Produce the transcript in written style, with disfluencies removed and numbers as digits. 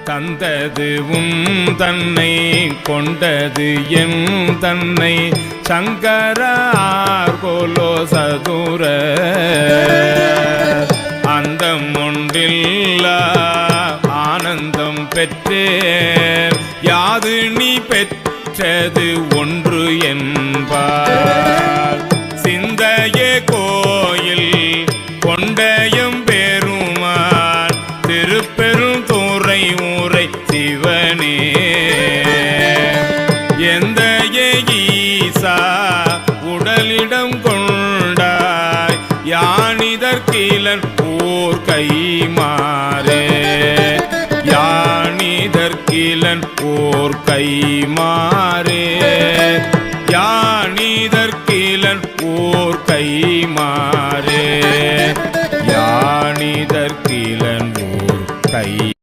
தந்தது தன்னை கொண்டது என் தன்னை சங்கரார் கோலோ சதுர அந்தம் ஒன்றில்லா ஆனந்தம் பெற்றேன் யாது நீ பெற்றது ஒன்று என்பார் சிந்தையே